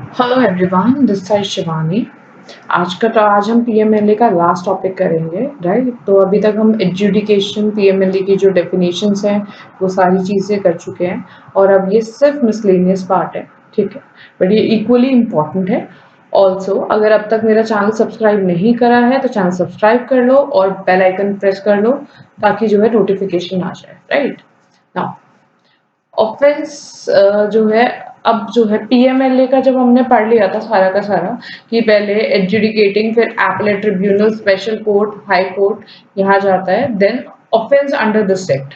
Hello everyone, this side Shivani. आज हम PMLA का लास्ट टॉपिक करेंगे, राइट? तो अभी तक हम एजुकेशन पीएमएलए की जो डेफिनेशंस हैं वो सारी चीज़ें कर चुके हैं और अब ये सिर्फ मिसलेनियस पार्ट है, ठीक है? बट ये इक्वली इम्पॉर्टेंट है। ऑल्सो अगर अब तक मेरा चैनल सब्सक्राइब नहीं करा है तो चैनल सब्सक्राइब कर लो और बेल आइकन प्रेस कर लो ताकि जो है नोटिफिकेशन आ जाए, राइट? नाउ ऑफेंस जो है, अब जो है पीएमएलए का जब हमने पढ़ लिया था सारा का सारा कि पहले एडजुडिकेटिंग, फिर appellate tribunal, special court, high court यहाँ जाता है, then offence under this act.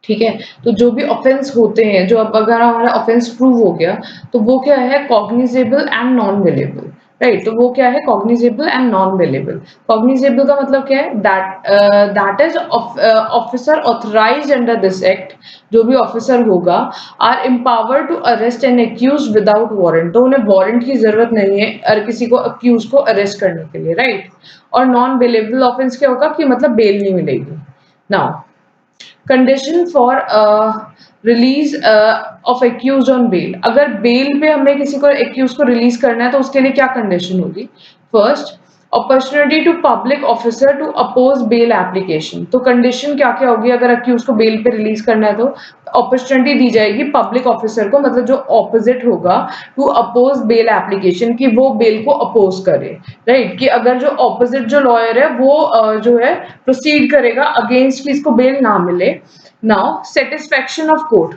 ठीक है, तो जो भी ऑफेंस होते हैं, जो अब अगर हमारा ऑफेंस प्रूव हो गया तो वो क्या है, cognizable and non bailable, right? तो वो क्या है, cognizable and non bailable. Cognizable का मतलब क्या है, that is officer authorised under this act, जो भी ऑफिसर होगा, are empowered to arrest an accuse without warrant, तो उन्हें वारंट की जरूरत नहीं है और किसी को अक्यूज को अरेस्ट करने के लिए, राइट? और नॉन बेलेबल ऑफेंस क्या होगा कि मतलब बेल नहीं मिलेगी। Now condition for release of accuse on bail, अगर बेल पे हमें किसी को एक्यूज को रिलीज करना है तो उसके लिए क्या कंडीशन होगी? First, opportunity to public officer to oppose bail application, तो कंडीशन क्या क्या होगी अगर अक्यूज को बेल पे रिलीज करना है तो अपॉर्चुनिटी दी जाएगी पब्लिक ऑफिसर को, मतलब जो ऑपोजिट होगा, टू अपोज बेल एप्लीकेशन, कि वो बेल को अपोज करे, राइट? कि अगर जो ऑपोजिट जो लॉयर है वो जो है प्रोसीड करेगा अगेंस्ट कि इसको बेल ना मिले। Now satisfaction of court,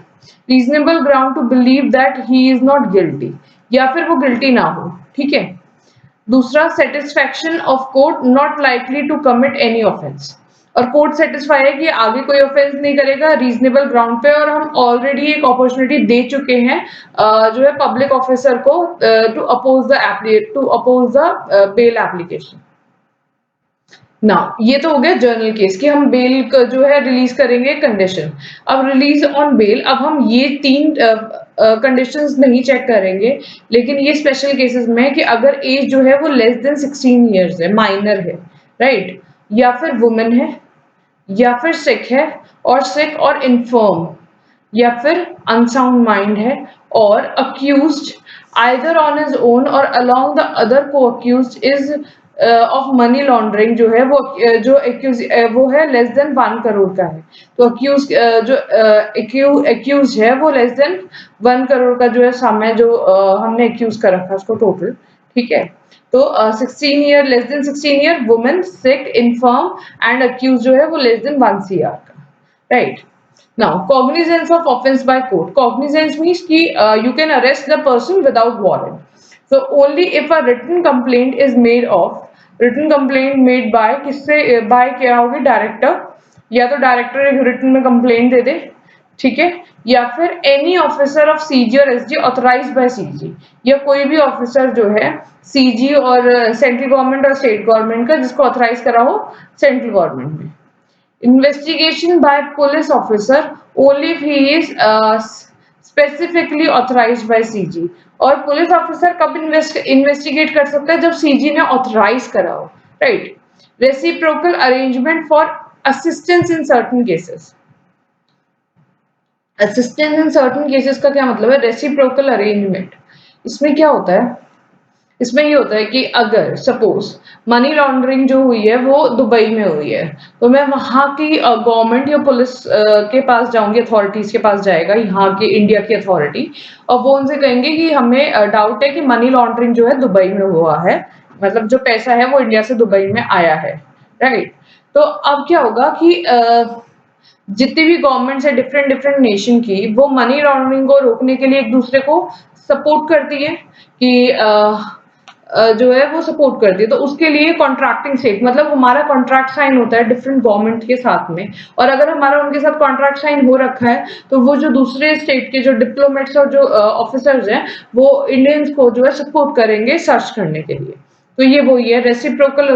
reasonable ground to believe that he is not guilty, या फिर वो गिल्टी ना हो, ठीक है? दूसरा, satisfaction of court not likely to commit any offence, और कोर्ट सेटिस्फाई है कि आगे कोई ऑफेंस नहीं करेगा रीजनेबल ग्राउंड पे, और हम ऑलरेडी एक अपॉर्चुनिटी दे चुके हैं जो है पब्लिक ऑफिसर को to oppose the bail application. ना, ये तो हो गया जर्नल केस कि हम बेल जो है रिलीज करेंगे कंडीशन। अब रिलीज ऑन बेल, अब हम ये तीन कंडीशंस नहीं चेक करेंगे, लेकिन ये स्पेशल केसेस में है कि अगर एज जो है वो लेस देन 16 इयर्स है, माइनर है, राइट? या फिर वुमेन है, या फिर सिक है, और सिक और इन्फर्म, या फिर अनसाउंड माइंड है, और accused either on his own और अलोंग द अदर को accused is of money laundering, जो है वो जो एक्यूज वो है लेस देन 1 करोड़ का है, तो अक्यूज जो एक्यूज है वो लेस देन 1 करोड़ का जो है सम है, जो हमने एक्यूज कर रखा है उसको टोटल, ठीक है? तो 16 year, less than 16 year, women, sick, infirm and accuse जो है वो लेस देन 1 CR का, right? Now, cognizance of offense by court. Cognizance means कि you can arrest the person without warrant. So only if a written complaint is made of, written complaint made by किससे by क्या होगी, director, या तो director एक written में complaint दे दे, ठीक है? या फिर एनी ऑफिसर ऑफ सीजी और एसजी ऑथराइज्ड बाय सीजी, या कोई भी ऑफिसर जो है सीजी और सेंट्रल गवर्नमेंट और स्टेट गवर्नमेंट का जिसको ऑथराइज करा हो सेंट्रल गवर्नमेंट में। Investigation by police officer only if he is specifically authorized by CG, और पुलिस ऑफिसर कब इन्वेस्टिगेट कर सकता है, जब सीजी ने ऑथराइज करा हो, right? Reciprocal arrangement for assistance in certain cases. Assistance in certain cases का क्या मतलब है? रेसिप्रोकल अरेंजमेंट, इसमें क्या होता है? इसमें ये होता है कि अगर सपोज मनी लॉन्ड्रिंग जो हुई है वो दुबई में हुई है, तो मैं वहां की गवर्नमेंट या पुलिस के पास जाऊंगी, अथॉरिटीज के पास जाएगा यहाँ की इंडिया की अथॉरिटी, और वो उनसे कहेंगे कि हमें डाउट है कि मनी लॉन्ड्रिंग जो है दुबई में हुआ है, मतलब जो पैसा है वो इंडिया से दुबई में आया है, राइट? तो अब क्या होगा कि जितनी भी गवर्नमेंट्स है डिफरेंट डिफरेंट नेशन की, वो मनी लॉन्ड्रिंग को रोकने के लिए एक दूसरे को सपोर्ट करती है कि जो है वो सपोर्ट करती है, तो उसके लिए कॉन्ट्रैक्टिंग स्टेट, मतलब हमारा कॉन्ट्रैक्ट साइन होता है डिफरेंट गवर्नमेंट के साथ में, और अगर हमारा उनके साथ कॉन्ट्रैक्ट साइन हो रखा है तो वो जो दूसरे स्टेट के जो डिप्लोमेट्स और जो ऑफिसर्स हैं वो इंडियंस को जो है सपोर्ट करेंगे सर्च करने के लिए। तो ये वही है, reciprocal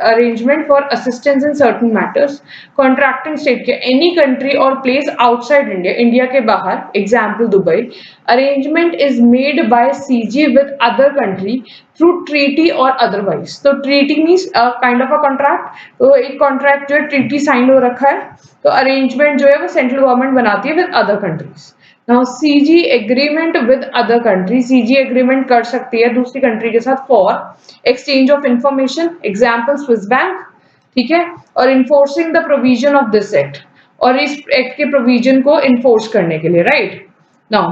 arrangement for assistance in certain matters. Contracting state के एनी कंट्री और प्लेस आउटसाइड इंडिया, इंडिया के बाहर, example Dubai, arrangement is made by CG with other country through treaty और अदरवाइज। तो treaty means kind of a contract, तो एक contract जो है ट्रीटी साइन हो रखा है, तो अरेंजमेंट जो है वो सेंट्रल गवर्नमेंट बनाती है with other countries. Now CG agreement with other country, CG agreement कर सकती है दूसरी कंट्री के साथ for exchange of information, example Swiss bank, ठीक है, और enforcing the provision of this act, और इस एक्ट के प्रोविजन को इन्फोर्स करने के लिए, right. Now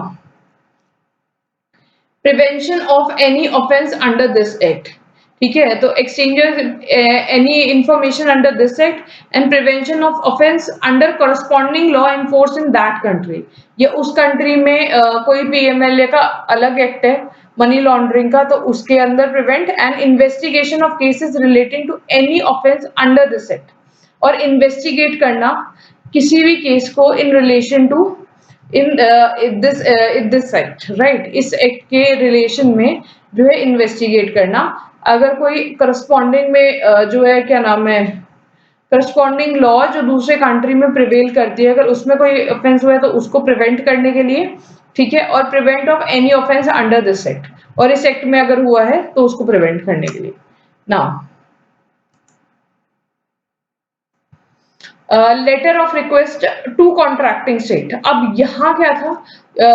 prevention of any offence under this act, ठीक है, तो exchange any information under this act and prevention of offence under corresponding law enforce in that country, ये उस कंट्री में कोई पीएमएलए का अलग एक्ट है मनी लॉन्ड्रिंग का, तो उसके अंदर prevent and investigation of cases relating to any offence under this act, और इन्वेस्टिगेट करना किसी भी केस को in relation to this act, right, इस एक्ट के रिलेशन में जो है इन्वेस्टिगेट करना, अगर कोई करस्पॉन्डिंग में जो है क्या नाम है करस्पॉन्डिंग लॉ जो दूसरे कंट्री में प्रिवेल करती है, अगर उसमें कोई ऑफेंस हुआ है तो उसको प्रिवेंट करने के लिए, ठीक है, और prevent of any offence under this act, और इस एक्ट में अगर हुआ है तो उसको प्रिवेंट करने के लिए। Now letter of request to contracting state, अब यहाँ क्या था,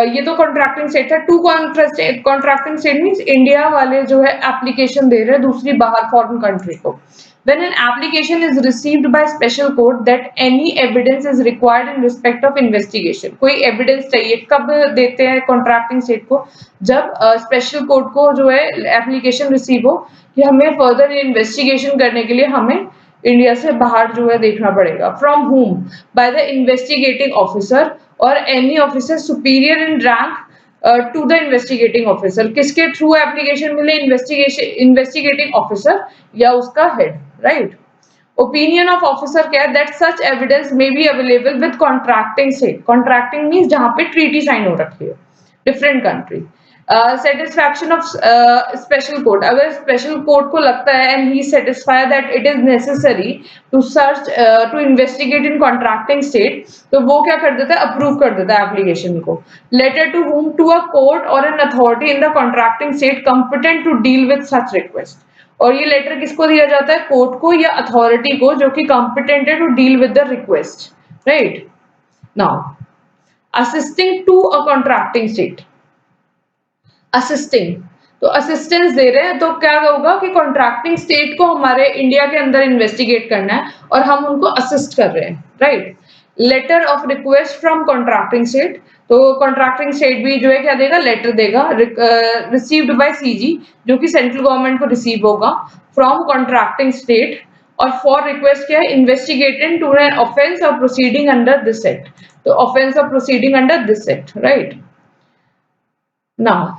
ये तो कॉन्ट्रैक्टिंग स्टेट था, to contracting state means India वाले जो है एप्लीकेशन दे रहे हैं दूसरी बाहर फॉरेन कंट्री को। When an application is received by special court that any evidence is required in respect of investigation, कोई evidence चाहिए, कब देते हैं कॉन्ट्रैक्टिंग स्टेट को, जब स्पेशल कोर्ट को जो है एप्लीकेशन रिसीव हो कि हमें फर्दर इन्वेस्टिगेशन करने के लिए हमें इंडिया से बाहर जो है देखना पड़ेगा, from home, by the investigating officer और any officer superior in rank to the investigating officer, किसके थ्रू एप्लीकेशन मिले, इन्वेस्टिगेटिंग ऑफिसर या उसका head, right. Opinion of officer क्या है, that such evidence may be available with contracting state, contracting means जहां पे treaty sign हो रखी है different country. Satisfaction of special court, अगर स्पेशल कोर्ट को लगता है and he satisfy that it is necessary to search to investigate in contracting state, तो वो क्या कर देता है, अप्रूव कर देता है एप्लीकेशन को। Letter to whom, to a court और an authority in the contracting state competent to deal with such request, और ये लेटर किसको दिया जाता है, कोर्ट को या अथॉरिटी को जो कि कंपिटेंट है to deal with the request, right. Now assisting to a contracting state, assisting, तो असिस्टेंस दे रहे हैं, तो क्या होगा कि कॉन्ट्रैक्टिंग स्टेट को हमारे इंडिया के अंदर इन्वेस्टिगेट करना है और हम उनको असिस्ट कर रहे हैं, right. Letter of request from contracting state, तो कॉन्ट्रैक्टिंग स्टेट भी जो है क्या देगा, लेटर देगा, रिसीव्ड बाय सीजी, जो कि सेंट्रल गवर्नमेंट को रिसीव होगा फ्रॉम कॉन्ट्रैक्टिंग स्टेट, और फॉर रिक्वेस्ट क्या है, इन्वेस्टिगेटेड टू एन ऑफेंस और प्रोसीडिंग अंडर दिस एक्ट, तो ऑफेंस और proceeding under this act, right. Now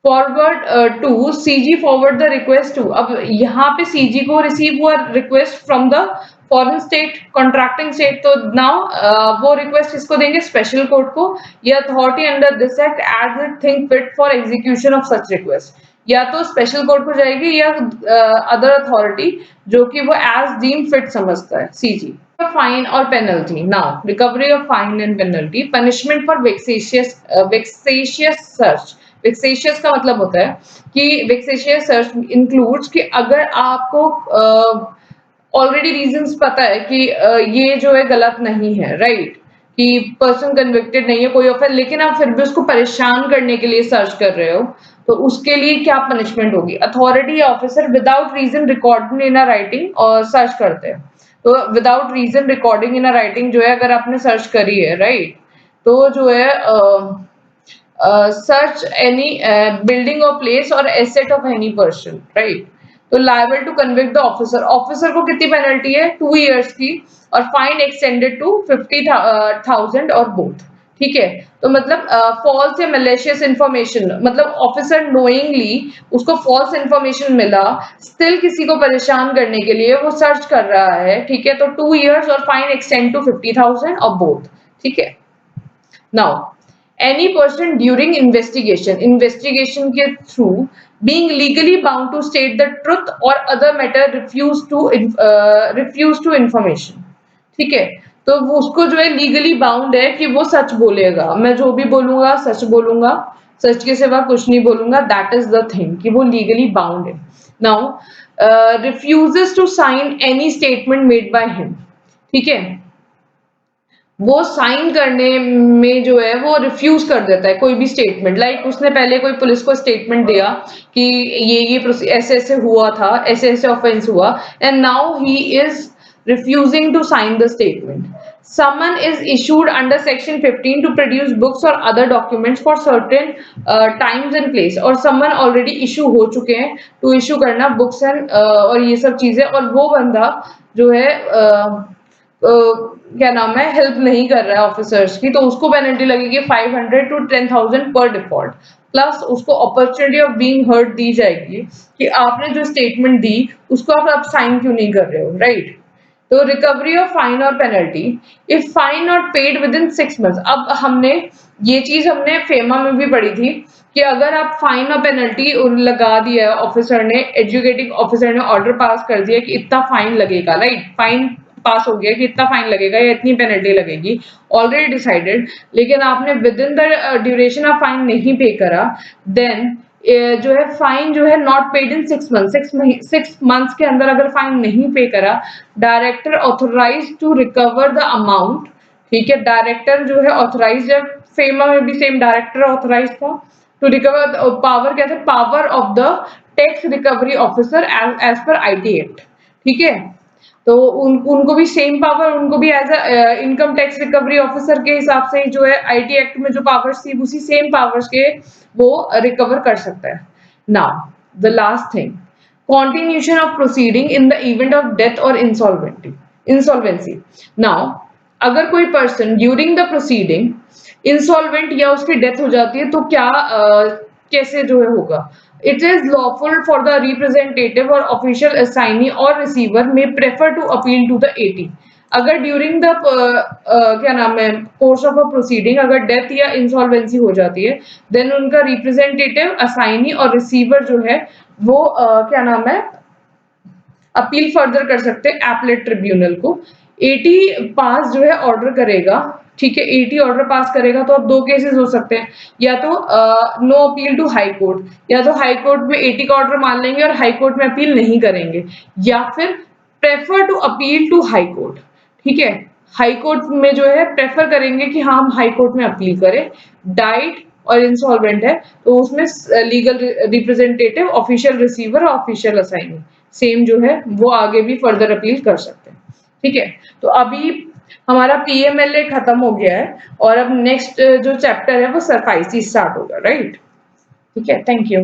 forward to CG, forward the request to, अब यहाँ पे सीजी को रिसीव हुआ request from the foreign state contracting state, तो now वो रिक्वेस्ट किसको देंगे, स्पेशल कोर्ट को या authority under this act as it think fit for execution of such request, या तो स्पेशल कोर्ट को जाएगी या अदर अथॉरिटी जो कि वो एज डीम फिट समझता है सीजी। फाइन और penalty, now recovery of fine and penalty, punishment for vexatious search, vexatious का मतलब होता है कि वेक्सेशियस सर्च इंक्लूड्स कि अगर आपको ऑलरेडी रीजंस पता है कि ये जो है गलत नहीं है, राइट, कि पर्सन कन्विक्टेड नहीं है कोई ऑफेंस, लेकिन आप फिर भी उसको परेशान करने के लिए सर्च कर रहे हो, तो उसके लिए क्या पनिशमेंट होगी, अथॉरिटी या officer without reason recording in a writing और सर्च करते हैं, तो without reason recording in a writing जो है अगर आपने सर्च करी है, राइट, तो जो है search any building or place or asset of any person, right, तो liable to convict the officer, officer को कितनी पेनल्टी है, 2 years की, और फाइन एक्सटेंडेड टू 50,000 और बोथ, ठीक है, तो मतलब फॉल्स या मैलिशियस इंफॉर्मेशन, मतलब ऑफिसर नोइंगली उसको फॉल्स इंफॉर्मेशन मिला, स्टिल किसी को परेशान करने के लिए वो सर्च कर रहा है, ठीक है, तो 2 years और फाइन एक्सटेंड टू 50,000 और बोथ, ठीक है। Now any person during investigation के through being legally bound to state the truth or other matter refuse to information, ठीक है, तो वो उसको जो है लीगली बाउंड है कि वो सच बोलेगा, मैं जो भी बोलूंगा सच बोलूंगा, सच के सिवा कुछ नहीं बोलूंगा, दैट इज द थिंग कि वो लीगली बाउंड है। Now refuses to sign any statement made by him, ठीक है, वो साइन करने में जो है वो रिफ्यूज कर देता है कोई भी स्टेटमेंट। लाइक उसने पहले कोई पुलिस को स्टेटमेंट दिया कि ये ऐसे ऐसे हुआ था, ऐसे ऐसे ऑफेंस हुआ, and now he is refusing to sign the statement. Someone is issued under section 15 to produce books or other documents for certain times and place, और someone already issue हो चुके हैं to issue करना books and और ये सब चीजें, और वो बंदा जो है क्या नाम है, हेल्प नहीं कर रहा है ऑफिसर्स की, तो उसको पेनल्टी लगेगी 500 to 10,000 पर डिफॉल्ट, प्लस उसको अपॉर्चुनिटी ऑफ बीइंग हर्ट दी जाएगी कि आपने जो स्टेटमेंट दी उसको आप साइन क्यों नहीं कर रहे हो, राइट। तो रिकवरी ऑफ फाइन और penalty, if fine not paid with in 6 months। अब हमने ये चीज हमने फेमा में भी पढ़ी थी कि अगर आप फाइन और पेनल्टी लगा दिया है, ऑफिसर ने, एजुकेटिंग ऑफिसर ने ऑर्डर पास कर दिया कि इतना फाइन लगेगा, राइट, फाइन पास हो गया कि इतना फाइन लगेगा या इतनी पेनल्टी लगेगी, ऑलरेडी डिसाइडेड, लेकिन आपने with in the duration of fine नहीं पे करा, देन जो है फाइन जो है not paid in 6 months, 6 months के अंदर अगर फाइन नहीं पे करा, director authorise to recover the amount. ठीक है, डायरेक्टर जो है ऑथोराइज है, फेमा में भी सेम डायरेक्टर ऑथोराइज था टू रिकवर, पावर क्या था, power of the tax recovery officer as per IT act. ठीक है, तो उनको भी सेम पावर, उनको भी as income tax recovery officer के हिसाब से जो है आईटी एक्ट में जो पावर्स थी उसी सेम पावर्स के वो रिकवर कर सकता है। Now the last thing, continuation of proceeding in the event of death or insolvency। Now अगर कोई person during the proceeding insolvent या उसकी डेथ हो जाती है तो क्या कैसे जो है होगा। It is lawful for the representative और ऑफिशियल असाइनी और रिसीवर में prefer to appeal to the AT. अगर ड्यूरिंग द क्या नाम है कोर्स ऑफ अ प्रोसीडिंग अगर डेथ या इंसॉल्वेंसी हो जाती है, देन उनका रिप्रेजेंटेटिव, असाइनी और रिसीवर जो है वो क्या नाम है अपील फर्दर कर सकते हैं एपलेट ट्रिब्यूनल को। एटी पास जो है ऑर्डर करेगा, ठीक है, एटी ऑर्डर पास करेगा तो अब दो केसेस हो सकते हैं, या तो no appeal to high court, या तो हाई कोर्ट में एटी का ऑर्डर मान लेंगे और हाई कोर्ट में अपील नहीं करेंगे, या फिर prefer to appeal to high court. ठीक है, हाई कोर्ट में जो है प्रेफर करेंगे कि हाँ हम हाई कोर्ट में अपील करें। डाइट और इंसॉल्वेंट है तो उसमें लीगल रिप्रेजेंटेटिव, ऑफिशियल रिसीवर और ऑफिशियल असाइनी सेम जो है वो आगे भी फर्दर अपील कर सकते हैं। ठीक है, तो अभी हमारा पीएमएलए खत्म हो गया है और अब नेक्स्ट जो चैप्टर है वो सरफाइसी स्टार्ट होगा, राइट। ठीक है, थैंक यू।